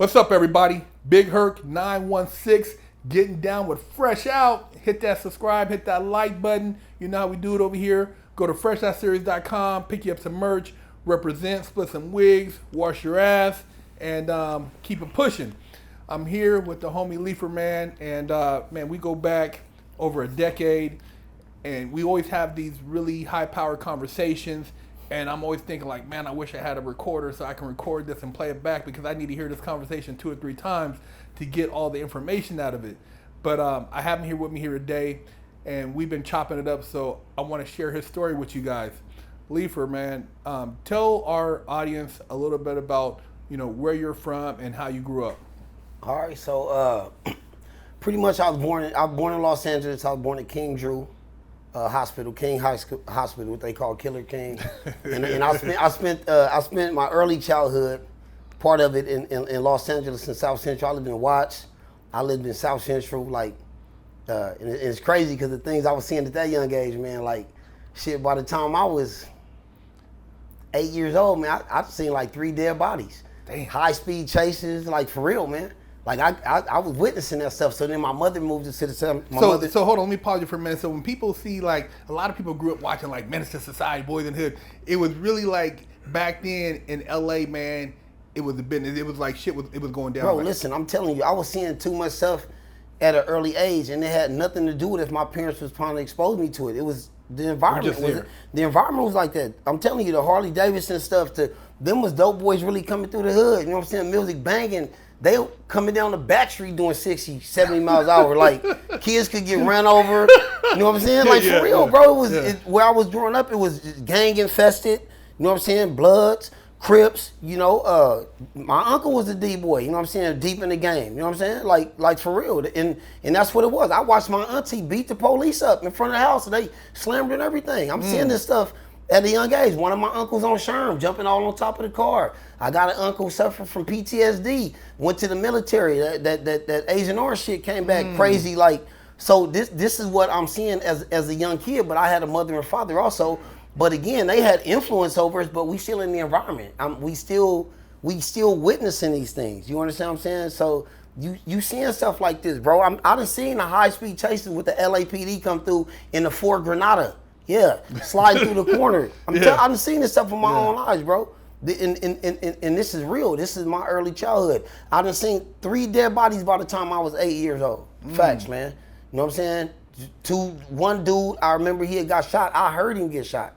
What's up, everybody? Big Herc 916 getting down with Fresh Out. Hit that subscribe, hit that like button. You know how we do it over here. Go to freshoutseries.com, pick you up some merch, represent, split some wigs, wash your ass, and keep it pushing. I'm here with the homie Leaford, man, and man, we go back over a decade, and we always have these really high-powered conversations. And I'm always thinking like, man, I wish I had a recorder so I can record this and play it back because I need to hear this conversation 2 or 3 times to get all the information out of it. But I have him here with me here today, and we've been chopping it up, so I want to share his story with you guys. Leaford, man, tell our audience a little bit about, you know, where you're from and how you grew up. All right, so pretty much I was born in Los Angeles. I was born at King Drew Hospital, King High School Hospital, what they call Killer King. and I spent my early childhood, part of it in Los Angeles and South Central. I lived in Watts. I lived in South Central, and it's crazy because the things I was seeing at that young age, man, like shit. By the time I was 8 years old, man, I've seen like 3 dead bodies. Damn. High speed chases, like for real, man. Like I was witnessing that stuff. So then my mother moved to the city. So hold on, let me pause you for a minute. So when people see, like, a lot of people grew up watching like Menace to Society, Boys in the Hood, it was really like back then in LA, man, it was a business. It was like it was going down. Bro, right? listen, I'm telling you, I was seeing too much stuff at an early age, and it had nothing to do with if my parents was trying to expose me to it. It was the environment. The environment was like that. I'm telling you, the Harley Davidson stuff, them was dope boys really coming through the hood. You know what I'm saying? Music banging. They coming down the back street doing 60, 70 miles an hour. Like, kids could get run over. You know what I'm saying? Like, for real, bro. Where I was growing up, it was gang infested. You know what I'm saying? Bloods, Crips. You know, my uncle was a D-boy. You know what I'm saying? Deep in the game. You know what I'm saying? Like for real. And that's what it was. I watched my auntie beat the police up in front of the house, and they slammed her and everything. I'm seeing this stuff at a young age. One of my uncles on Sherm, jumping all on top of the car. I got an uncle suffering from PTSD, went to the military. That Agent Orange shit came back crazy. Like, so this is what I'm seeing as a young kid, but I had a mother and father also. But again, they had influence over us, but we still in the environment. We still witnessing these things. You understand what I'm saying? So you seeing stuff like this, bro. I done seen the high-speed chases with the LAPD come through in the Ford Granada. Yeah, sliding through the corner. I done seen this stuff with my own eyes, bro. And this is real. This is my early childhood. I done seen 3 dead bodies by the time I was 8 years old. Facts, man. You know what I'm saying? One dude, I remember he had got shot. I heard him get shot.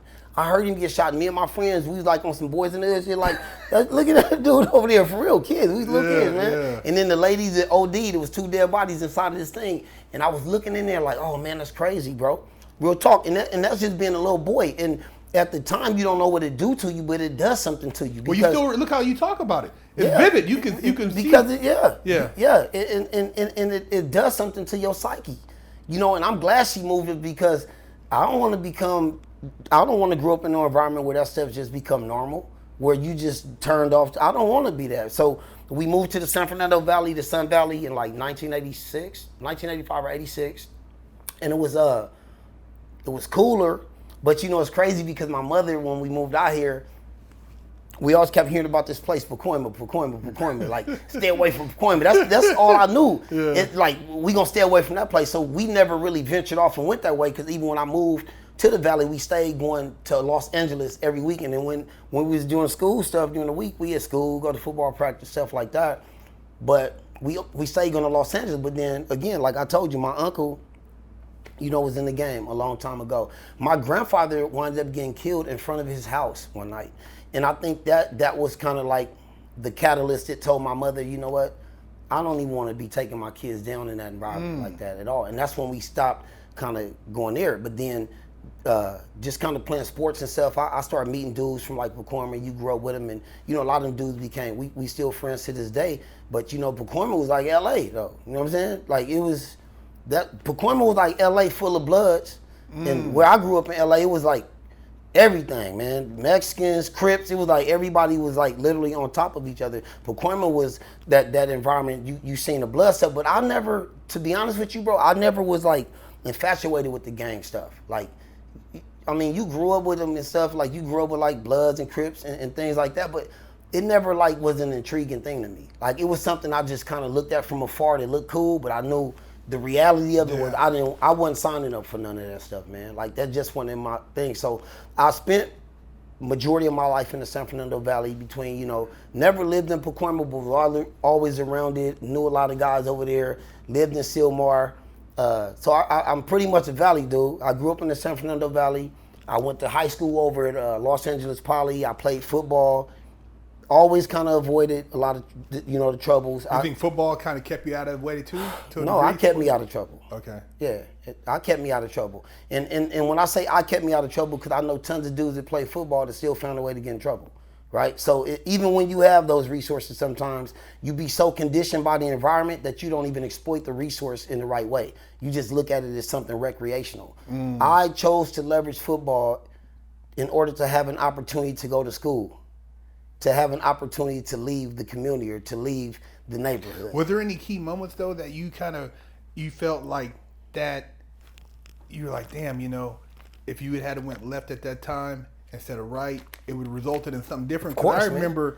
Me and my friends, we was like on some Boys in the Hood shit, like, look at that dude over there, for real, kids. We was little kids, man. Yeah. And then the ladies at OD, there was 2 dead bodies inside of this thing. And I was looking in there like, oh man, that's crazy, bro. Real talk. And that's just being a little boy. And at the time, you don't know what it do to you, but it does something to you. Well, you still look how you talk about it. It's vivid. You can see because it. And it does something to your psyche, you know. And I'm glad she moved it because I don't want to grow up in an environment where that stuff just become normal, where you just turned off. I don't want to be that. So we moved to the San Fernando Valley, the Sun Valley, in like 1985 or 86, and it was cooler. But you know, it's crazy because my mother, when we moved out here, we always kept hearing about this place, Pacoima. Like, stay away from Pacoima. That's all I knew. Yeah. It's like, we gonna stay away from that place. So we never really ventured off and went that way, because even when I moved to the Valley, we stayed going to Los Angeles every weekend. And when we was doing school stuff during the week, we had school, go to football practice, stuff like that. But we stayed going to Los Angeles. But then again, like I told you, my uncle, you know, was in the game a long time ago. My grandfather wound up getting killed in front of his house one night. And I think that was kind of like the catalyst that told my mother, you know what, I don't even want to be taking my kids down in that environment like that at all. And that's when we stopped kind of going there. But then just kind of playing sports and stuff, I started meeting dudes from like Pacoima. You grew up with them, and you know, a lot of them dudes we still friends to this day. But you know, Pacoima was like LA though. You know what I'm saying? Like, it was, that Pacoima was like LA full of bloods. And where I grew up in LA, it was like everything, man. Mexicans, Crips, it was like everybody was like literally on top of each other. Pacoima was that environment, you seen the blood stuff, but I never, to be honest with you, bro, I never was like infatuated with the gang stuff. Like, I mean, you grew up with them and stuff, like you grew up with like Bloods and Crips and things like that, but it never like was an intriguing thing to me. Like it was something I just kind of looked at from afar. It looked cool, but I knew the reality of it was I wasn't signing up for none of that stuff, man. Like that just wasn't in my thing. So I spent majority of my life in the San Fernando Valley between, you know, never lived in Pacoima, but was always around it, knew a lot of guys over there, lived in Sylmar. So I'm pretty much a Valley dude. I grew up in the San Fernando Valley. I went to high school over at Los Angeles Poly. I played football. Always kind of avoided a lot of, you know, the troubles. You think football kind of kept you out of the way too? No, I kept me out of trouble. Okay. Yeah, I kept me out of trouble. And when I say I kept me out of trouble, because I know tons of dudes that play football that still found a way to get in trouble, right? So even when you have those resources, sometimes you be so conditioned by the environment that you don't even exploit the resource in the right way. You just look at it as something recreational. I chose to leverage football in order to have an opportunity to go to school, to have an opportunity to leave the community or to leave the neighborhood. Were there any key moments though that you felt like that you were like, damn, you know, if you had went left at that time instead of right, it would have resulted in something different? Of course, I remember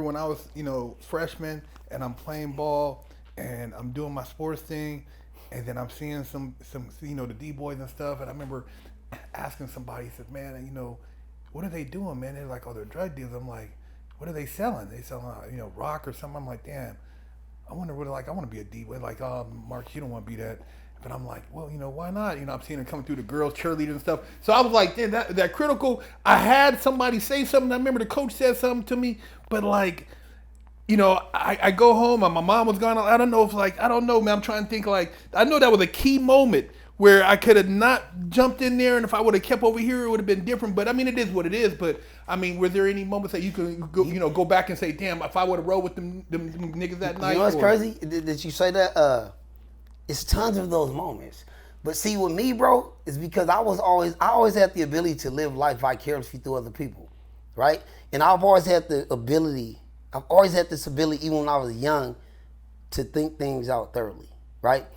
when I was, you know, freshman and I'm playing ball and I'm doing my sports thing, and then I'm seeing some you know, the D-boys and stuff, and I remember asking somebody, he said, man, you know, what are they doing, man? They're like, oh, they're drug dealers. I'm like, what are they selling? They selling, you know, rock or something. I'm like, damn, I wonder what, like, I want to be a D-boy. Like, oh, Mark, you don't want to be that. But I'm like, well, you know, why not? You know, I'm seeing them coming through the girls cheerleading and stuff. So I was like, damn, that critical. I had somebody say something. I remember the coach said something to me, but like, you know, I go home and my mom was gone. I don't know if like, I don't know, man. I'm trying to think like, I know that was a key moment where I could have not jumped in there, and if I would have kept over here, it would have been different. But I mean, it is what it is. But I mean, were there any moments that you could go, you know, go back and say, damn, if I would have rolled with them niggas that night? You know what's crazy? Did you say that? It's tons of those moments. But see, with me, bro, is because I always had the ability to live life vicariously through other people, right? And I've always had this ability, even when I was young, to think things out thoroughly, right?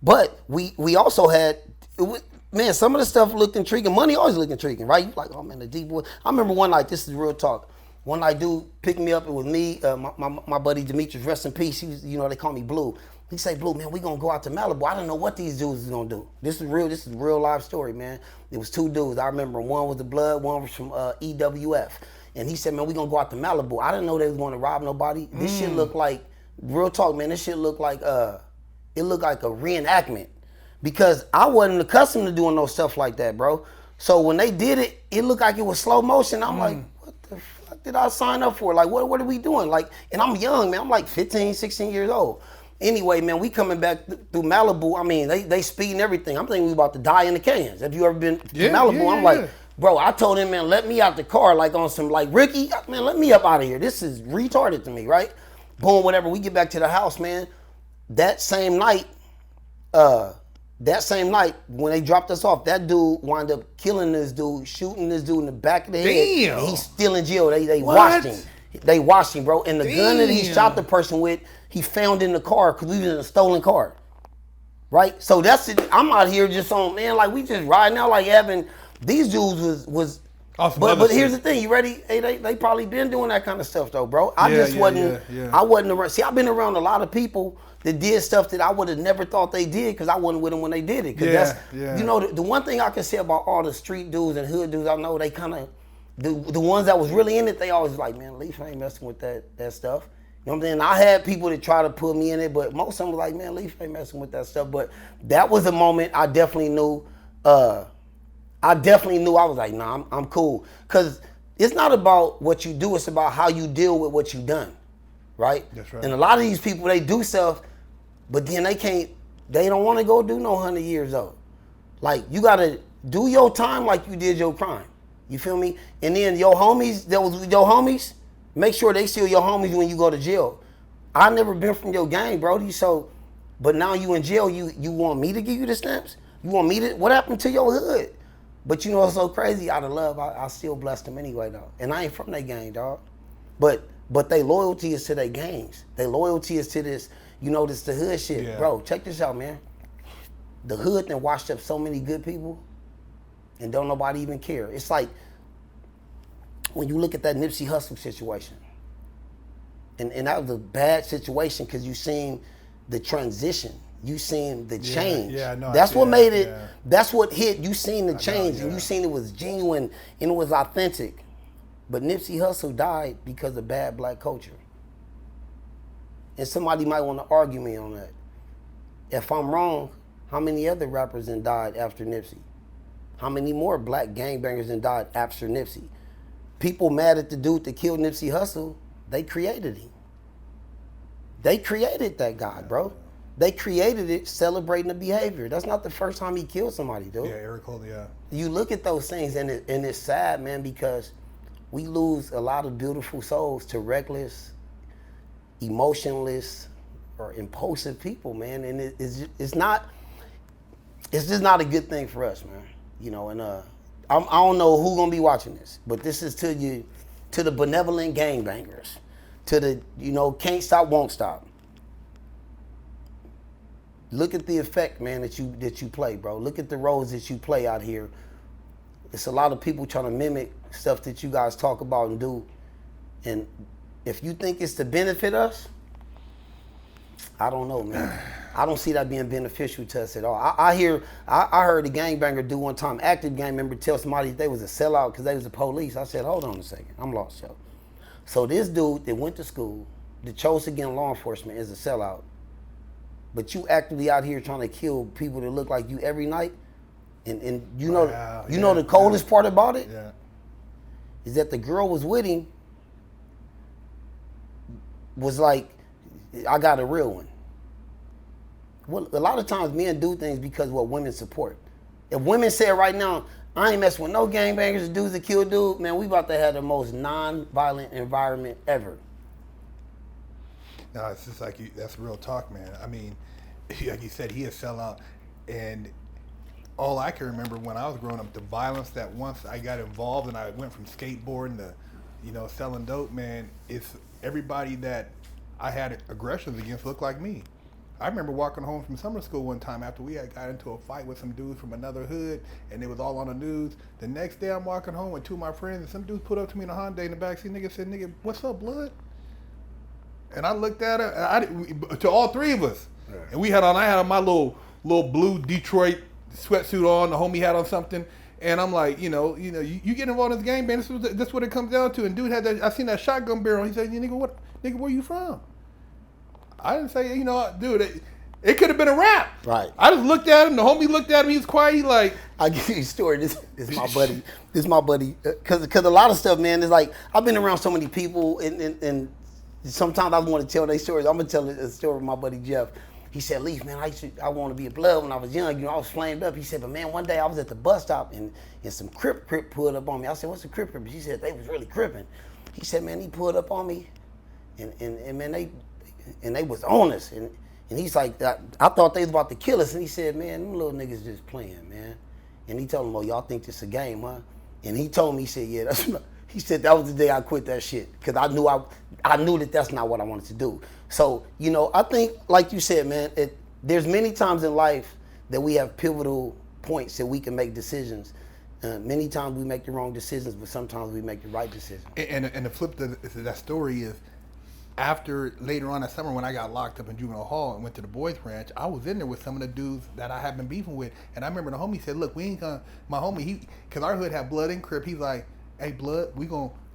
But we also had, man, some of the stuff looked intriguing. Money always looked intriguing, right? You like, oh man, the D-boy. I remember one night, this is real talk. One night, dude picked me up. It was me, my buddy Demetrius, rest in peace. He was, you know, they call me Blue. He say, Blue, man, we gonna go out to Malibu. I don't know what these dudes is gonna do. This is a real live story, man. It was two dudes. I remember one was the Blood, one was from EWF. And he said, man, we gonna go out to Malibu. I didn't know they was gonna rob nobody. This shit looked like, real talk, man, this shit looked like, it looked like a reenactment. Because I wasn't accustomed to doing no stuff like that, bro. So when they did it, it looked like it was slow motion. I'm like, what the fuck did I sign up for? Like, what are we doing? Like, and I'm young, man. I'm like 15, 16 years old. Anyway, man, we coming back through Malibu. I mean, they speeding everything. I'm thinking we about to die in the canyons. Have you ever been to Malibu? I'm like, bro, I told him, man, let me out the car, like on some, like, Ricky, man, let me up out of here. This is retarded to me, right? Boom, whatever. We get back to the house, man. That same night, when they dropped us off, that dude wound up killing this dude, shooting this dude in the back of the head. Damn. And he's still in jail. They watched him. They watched him, bro. And the gun that he shot the person with, he found in the car because we was in a stolen car. Right? So that's it. I'm out here just on, man, like we just riding out like having, these dudes was awesome. But here's the thing, you ready? Hey, they probably been doing that kind of stuff though, bro. I wasn't around. See, I've been around a lot of people that did stuff that I would have never thought they did because I wasn't with them when they did it. Cause you know, the one thing I can say about all the street dudes and hood dudes, I know they kind of, the ones that was really in it, they always like, man, Leaf ain't messing with that stuff. You know what I'm saying? I had people that try to put me in it, but most of them were like, man, Leaf ain't messing with that stuff. But that was a moment I definitely knew. I was like, nah, I'm cool. Because it's not about what you do, it's about how you deal with what you done, right? That's right. And a lot of these people, they do stuff, but then they don't want to go do no 100 years old. Like, you got to do your time like you did your crime. You feel me? And then your homies, that was your homies, make sure they still your homies when you go to jail. I never been from your gang, Brody, so, but now you in jail, you want me to give you the stamps? You want me to, what happened to your hood? But you know what's so crazy? Out of love, I still bless them anyway, dog. And I ain't from that gang, dog. But they loyalty is to their gangs. Their loyalty is to this, you know, this the hood shit. Yeah. Bro, check this out, man. The hood done washed up so many good people and don't nobody even care. It's like when you look at that Nipsey Hussle situation, And that was a bad situation because you seen the transition. You seen the change. Yeah, no, that's what made it. Yeah. That's what hit. You seen the change, yeah. and you seen it was genuine and it was authentic. But Nipsey Hussle died because of bad black culture. And somebody might want to argue me on that. If I'm wrong, how many other rappers then died after Nipsey? How many more black gangbangers then died after Nipsey? People mad at the dude that killed Nipsey Hussle, they created him. They created that guy, bro. They created it celebrating the behavior. That's not the first time he killed somebody, dude. Yeah, Eric Holder, yeah. You look at those things and it's sad, man, because we lose a lot of beautiful souls to reckless, emotionless, or impulsive people, man. And it's just not a good thing for us, man. You know, and I don't know who's gonna be watching this, but this is to you, to the benevolent gangbangers, to the, you know, can't stop, won't stop. Look at the effect, man, that you play, bro. Look at the roles that you play out here. It's a lot of people trying to mimic stuff that you guys talk about and do. And if you think it's to benefit us, I don't know, man. I don't see that being beneficial to us at all. I heard a gangbanger do one time, active gang member tell somebody they was a sellout because they was the police. I said, hold on a second, I'm lost, yo. So this dude that went to school, that chose to get in law enforcement is a sellout. But you actively out here trying to kill people that look like you every night, and you know, know the coldest part about it is that the girl was with him was like, I got a real one. Well, a lot of times men do things because of what women support. If women say right now, I ain't messing with no gangbangers, dudes that kill dude, man, we about to have the most non-violent environment ever. No, it's just like that's real talk, man. I mean, like you said, he is sellout, and all I can remember when I was growing up, the violence that once I got involved and I went from skateboarding to, you know, selling dope, man, it's everybody that I had aggressions against looked like me. I remember walking home from summer school one time after we had got into a fight with some dudes from another hood, and it was all on the news. The next day I'm walking home with two of my friends, and some dudes put up to me in a Hyundai in the backseat. Nigga said, "Nigga, what's up, blood?" And I looked at her, to all three of us. Right. And I had on my little blue Detroit sweatsuit on, the homie had on something. And I'm like, you get involved in this game, man, that's what it comes down to. And dude had that, I seen that shotgun barrel. He said, nigga, where you from? I didn't say, dude, it could have been a rap. Right. I just looked at him, the homie looked at him, he was quiet, he like. I'll give you a story, this is my buddy. This is my buddy, cause a lot of stuff, man, is like, I've been around so many people and sometimes I want to tell their stories. I'm going to tell a story of my buddy Jeff. He said, Leaf, man, I want to be a blood when I was young. I was flamed up. He said, but man, one day I was at the bus stop and some crip pulled up on me. I said, what's a crip? He said, they was really cripping. He said, man, he pulled up on me and man, they was on us. And he's like, I thought they was about to kill us. And he said, man, them little niggas just playing, man. And he told them, oh, y'all think this a game, huh? And he told me, he said, yeah, he said that was the day I quit that shit because I knew that that's not what I wanted to do. So, I think, like you said, man, there's many times in life that we have pivotal points that we can make decisions. Many times we make the wrong decisions, but sometimes we make the right decisions. And the flip to that story is, after later on that summer when I got locked up in juvenile hall and went to the Boyz ranch, I was in there with some of the dudes that I had been beefing with. And I remember the homie said, look, we ain't gonna, my homie, because our hood had blood and crip, he's like, hey, blood,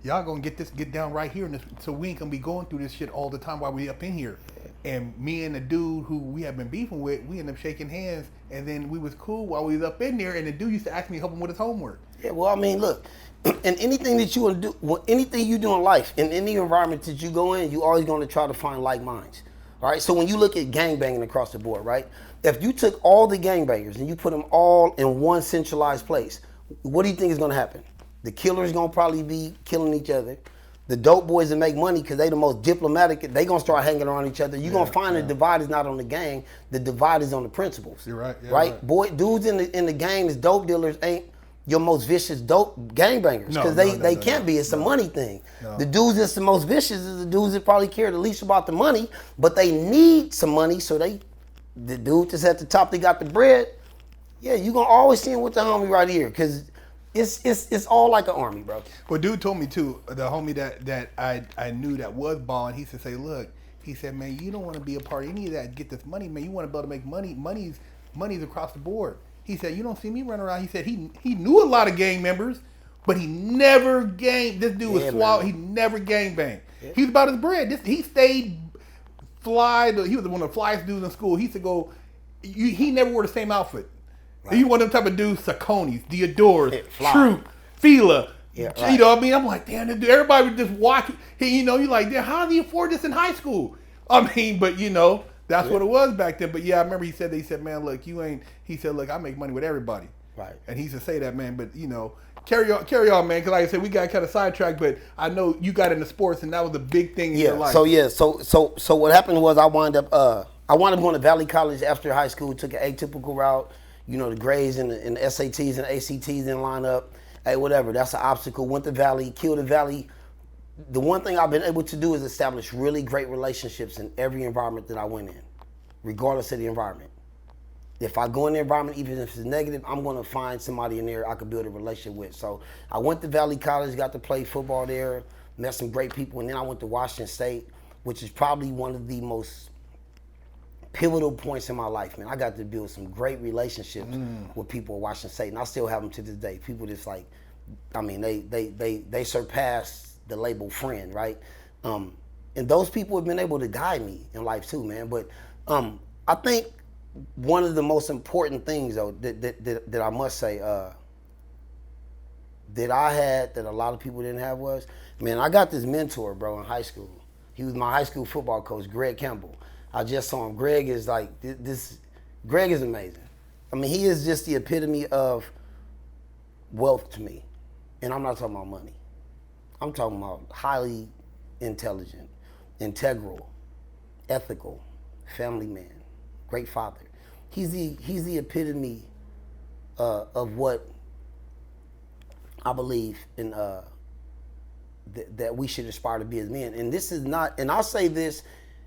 y'all gonna get down right here, so we ain't gonna be going through this shit all the time while we up in here. And me and the dude who we had been beefing with, we ended up shaking hands, and then we was cool while we was up in there, and the dude used to ask me to help him with his homework. Yeah, well, I mean, look, and anything that you want to do, anything you do in life, in any environment that you go in, you always gonna try to find like minds. All right, so when you look at gangbanging across the board, right? If you took all the gangbangers and you put them all in one centralized place, what do you think is gonna happen? The killer's gonna probably be killing each other. The dope boys that make money because they the most diplomatic, they gonna start hanging around each other. You're gonna find the divide is not on the gang, the divide is on the principles. You're right. Right? Boy, dudes in the gang as dope dealers ain't your most vicious dope gangbangers because they can't be. It's a money thing. No. The dudes that's the most vicious is the dudes that probably care the least about the money, but they need some money, so the dude that's at the top, they got the bread. Yeah, you're gonna always see him with the homie right here because It's all like an army, bro. Well, dude told me too. The homie that I knew that was balling. He used to say, "Look," he said, "Man, you don't want to be a part of any of that. Get this money, man. You want to be able to make money. Money's across the board." He said, "You don't see me running around." He said he knew a lot of gang members, but he never gang. This dude was swallowed. He never gang banged. Yeah. He was about his bread. He stayed fly. He was one of the flyest dudes in school. He used to go. He never wore the same outfit. Right. He one of them type of dudes, Saucony's, Diodor's, Troop, Fila. Yeah, right. You know what I mean? I'm like, damn, dude, everybody would just watch. You're like, damn, how do you afford this in high school? I mean, but that's what it was back then. But yeah, I remember he said, man, look, you ain't. He said, look, I make money with everybody. Right. And he used to say that, man. But carry on, man. Because like I said, we got kind of sidetracked. But I know you got into sports, and that was a big thing in your life. So what happened was I wound up going to Valley College after high school. Took an atypical route. The grades and the SATs and ACTs didn't line up. Hey, whatever. That's an obstacle. Went to Valley, killed the Valley. The one thing I've been able to do is establish really great relationships in every environment that I went in, regardless of the environment. If I go in the environment, even if it's negative, I'm going to find somebody in there I could build a relationship with. So I went to Valley College, got to play football there, met some great people, and then I went to Washington State, which is probably one of the most pivotal points in my life, man. I got to build some great relationships with people at Washington State, and I still have them to this day. People just like, I mean, they surpass the label friend, right? And those people have been able to guide me in life too, man. But I think one of the most important things, though, that I must say that I had that a lot of people didn't have was, man, I got this mentor, bro, in high school. He was my high school football coach, Greg Campbell. I just saw him. Greg is like this. Greg is amazing. I mean, he is just the epitome of wealth to me. And I'm not talking about money. I'm talking about highly intelligent, integral, ethical, family man, great father. He's the epitome of what I believe in that we should aspire to be as men. And this is not. And I'll say this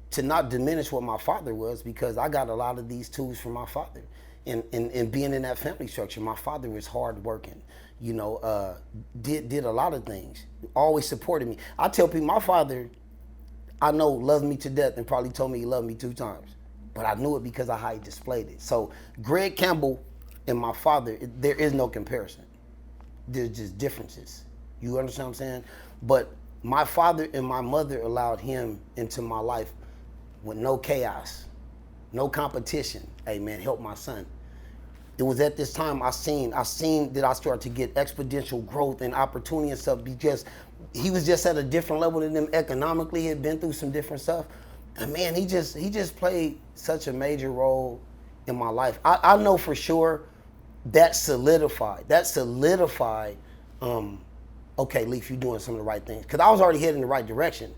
to not diminish what my father was, because I got a lot of these tools from my father. And being in that family structure, my father was hardworking, did a lot of things, always supported me. I tell people, my father, I know, loved me to death and probably told me he loved me 2 times, but I knew it because of how he displayed it. So Greg Campbell and my father, there is no comparison. There's just differences. You understand what I'm saying? But my father and my mother allowed him into my life with no chaos, no competition. Hey man, help my son. It was at this time I seen that I started to get exponential growth and opportunity and stuff, because he was just at a different level than them economically. He had been through some different stuff. And man, he just played such a major role in my life. I know for sure that solidified, okay, Leaf, you're doing some of the right things. Because I was already heading in the right direction.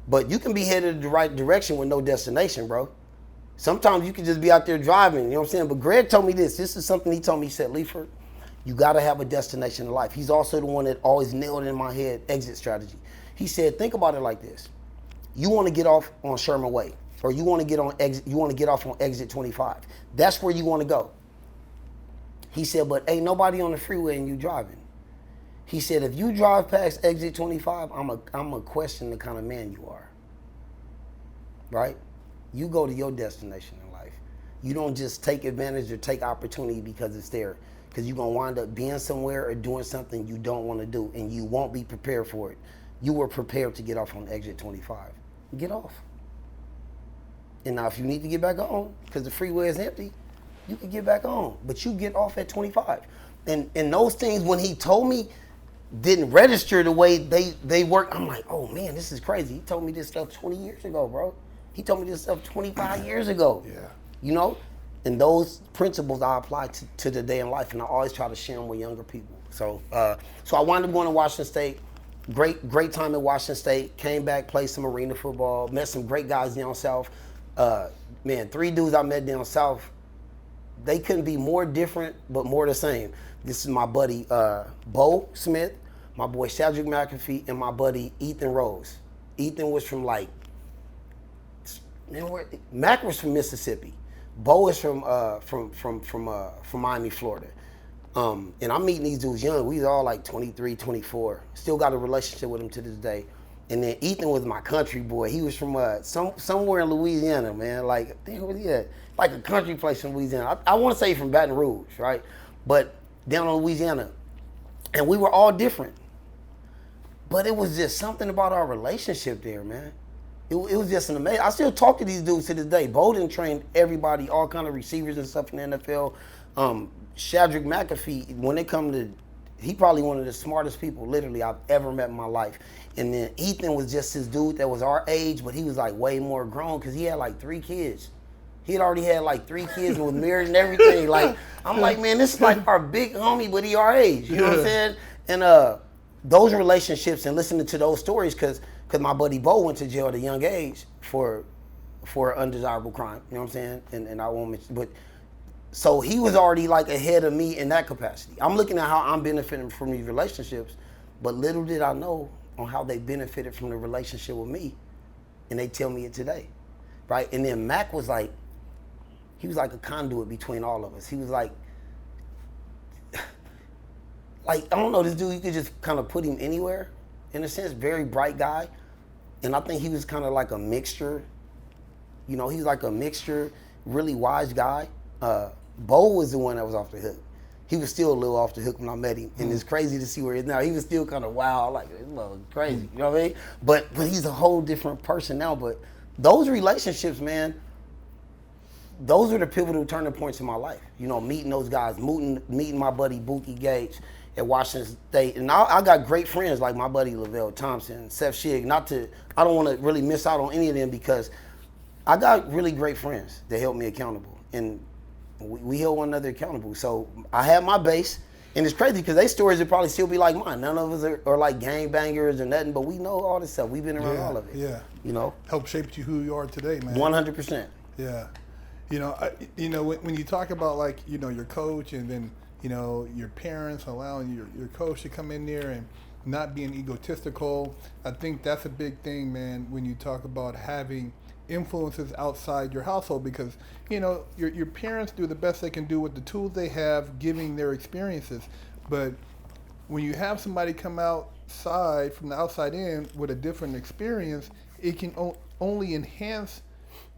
But you can be headed in the right direction with no destination, bro. Sometimes you can just be out there driving, you know what I'm saying? But Greg told me this. This is something he told me. He said, Leaford, you got to have a destination in life. He's also the one that always nailed in my head exit strategy. He said, think about it like this. You want to get off on Sherman Way, or you want to get off on exit 25. That's where you want to go. He said, but ain't nobody on the freeway and you driving. He said, if you drive past exit 25, I'm a question the kind of man you are. Right? You go to your destination in life. You don't just take advantage or take opportunity because it's there. Because you're going to wind up being somewhere or doing something you don't want to do, and you won't be prepared for it. You were prepared to get off on exit 25. Get off. And now if you need to get back on, because the freeway is empty, you can get back on. But you get off at 25. And those things, when he told me, didn't register the way they work. I'm like, oh man, this is crazy. He told me this stuff 20 years ago, bro. He told me this stuff 25 years ago. Yeah. And those principles I apply to the day in life, and I always try to share them with younger people. So I wound up going to Washington State. Great time at Washington State. Came back, played some arena football, met some great guys down south. 3 dudes I met down south, they couldn't be more different, but more the same. This is my buddy Bo Smith, my boy Cedric McAfee, and my buddy Ethan Rose. Ethan was from Mac was from Mississippi. Bo is from Miami, Florida. And I'm meeting these dudes young. We was all like 23, 24. Still got a relationship with them to this day. And then Ethan was my country boy. He was from somewhere in Louisiana, man. Like, damn, where he at? Like a country place in Louisiana. I want to say from Baton Rouge, right? But down in Louisiana. And we were all different. But it was just something about our relationship there, man. It was just an amazing. I still talk to these dudes to this day. Bowden trained everybody, all kind of receivers and stuff in the NFL. Shadrack McAfee, when it come to, he probably one of the smartest people literally I've ever met in my life. And then Ethan was just this dude that was our age, but he was like way more grown because he had like 3 kids. He had already had like 3 kids and was married and everything. Like, I'm like, man, this is like our big homie, but he our age. You know what I'm saying? And those relationships and listening to those stories, because my buddy Bo went to jail at a young age for undesirable crime. You know what I'm saying? And I won't mention, but so he was already like ahead of me in that capacity. I'm looking at how I'm benefiting from these relationships, but little did I know on how they benefited from the relationship with me, and they tell me it today, right? And then Mac was like, he was like a conduit between all of us. He was like, I don't know, this dude, you could just kind of put him anywhere, in a sense, very bright guy. And I think he was kind of like a mixture, you know, he's like a mixture, really wise guy. Bo was the one that was off the hook. He was still a little off the hook when I met him. And it's crazy to see where he is now. He was still kind of wild, like, it's a little crazy, you know what I mean? But he's a whole different person now. But those relationships, man, those are the pivotal turning points in my life. You know, meeting those guys, meeting my buddy Buki Gage at Washington State. And I got great friends like my buddy Lavelle Thompson, Seth Shigg. I don't want to really miss out on any of them because I got really great friends that help me accountable. And we held one another accountable. So I had my base. And it's crazy because they stories would probably still be like mine. None of us are like gangbangers or nothing, but we know all this stuff. We've been around all of it. Yeah. You know? Help shape you who you are today, man. 100%. Yeah. You know, when you talk about like, you know, your coach and then, you know, your parents allowing your coach to come in there and not being egotistical, I think that's a big thing, man, when you talk about having influences outside your household because, you know, your parents do the best they can do with the tools they have, giving their experiences. But when you have somebody come outside from the outside in with a different experience, it can only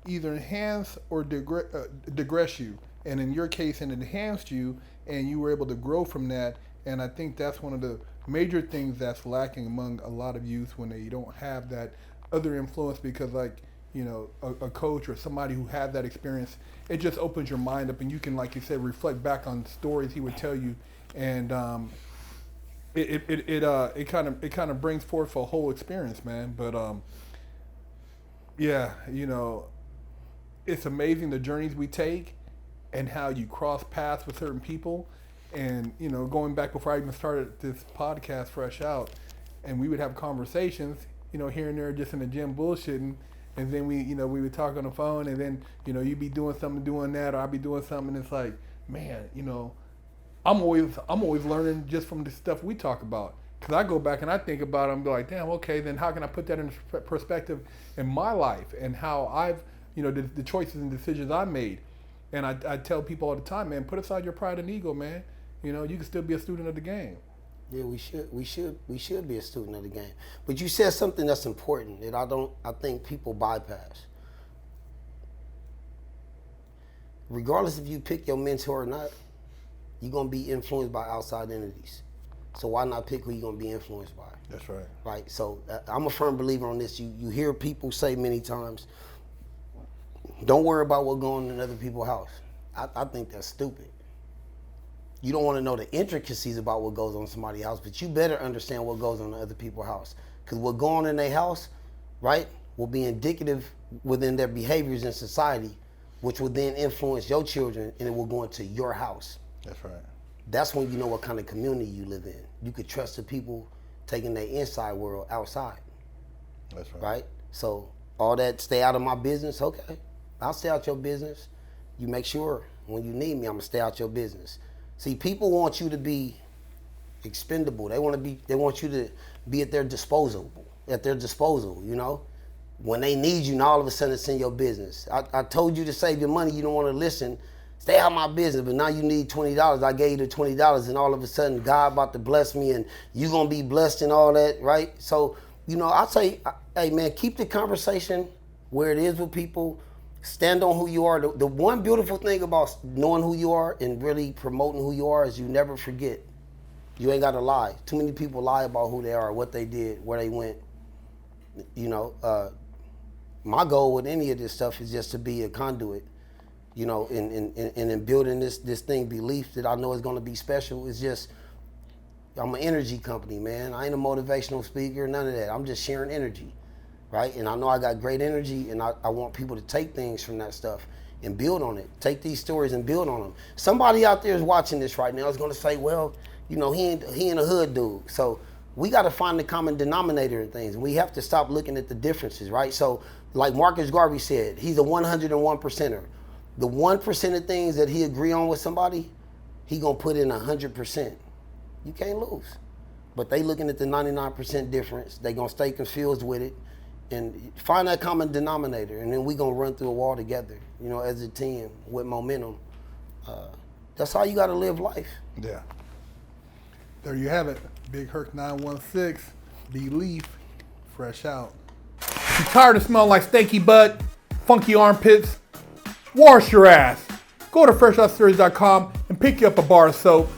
either enhance or digress you. And in your case, it enhanced you, and you were able to grow from that. And I think that's one of the major things that's lacking among a lot of youth when they don't have that other influence because, like, you know, a coach or somebody who had that experience, it just opens your mind up and you can, like you said, reflect back on stories he would tell you. And it kind of brings forth a whole experience, man. But yeah, you know, it's amazing the journeys we take and how you cross paths with certain people. And, you know, going back before I even started this podcast, Fresh Out, and we would have conversations, you know, here and there just in the gym bullshitting. And then we would talk on the phone and then, you know, you'd be doing something, doing that, or I'd be doing something. And it's like, man, you know, I'm always learning just from the stuff we talk about. Because I go back and I think about it and be like, damn, okay, then how can I put that in perspective in my life and how I've, you know, the choices and decisions I made. And I tell people all the time, man, put aside your pride and ego, man. You know, you can still be a student of the game. Yeah, we should be a student of the game. But you said something that's important that I think people bypass. Regardless if you pick your mentor or not, you're gonna be influenced by outside entities. So why not pick who you're gonna be influenced by? That's right. Right. So I'm a firm believer on this. You hear people say many times, don't worry about what going on in other people's house. I think that's stupid. You don't want to know the intricacies about what goes on in somebody's house, but you better understand what goes on in other people's house. Because what goes on in their house, right, will be indicative within their behaviors in society, which will then influence your children, and it will go into your house. That's right. That's when you know what kind of community you live in. You could trust the people taking their inside world outside. That's right. Right? So all that stay out of my business, okay. I'll stay out your business. You make sure when you need me, I'm gonna stay out your business. See, people want you to be expendable. They want you to be at their disposal, you know? When they need you, and all of a sudden it's in your business. I told you to save your money, you don't want to listen. Stay out of my business, but now you need $20. I gave you the $20, and all of a sudden God about to bless me, and you gonna be blessed and all that, right? So, you know, I say, hey man, keep the conversation where it is with people. Stand on who you are. The one beautiful thing about knowing who you are and really promoting who you are is you never forget. You ain't gotta lie. Too many people lie about who they are, what they did, where they went. You know, my goal with any of this stuff is just to be a conduit. You know, in building this thing, belief that I know is going to be special. It's just, I'm an energy company, man. I ain't a motivational speaker, none of that. I'm just sharing energy, right? And I know I got great energy, and I want people to take things from that stuff and build on it. Take these stories and build on them. Somebody out there is watching this right now is going to say, well, you know, he ain't a hood dude. So we got to find the common denominator in things. We have to stop looking at the differences, right? So like Marcus Garvey said, he's a 101 percenter. The 1% of things that he agree on with somebody, he gonna put in 100%. You can't lose. But they looking at the 99% difference. They gonna stay confused with it, and find that common denominator, and then we gonna run through a wall together. You know, as a team with momentum. That's how you gotta live life. Yeah. There you have it. Big Herc 916, Leaf, fresh out. You tired of smelling like stanky butt, funky armpits? Wash your ass. Go to FreshOutSeries.com and pick you up a bar of soap.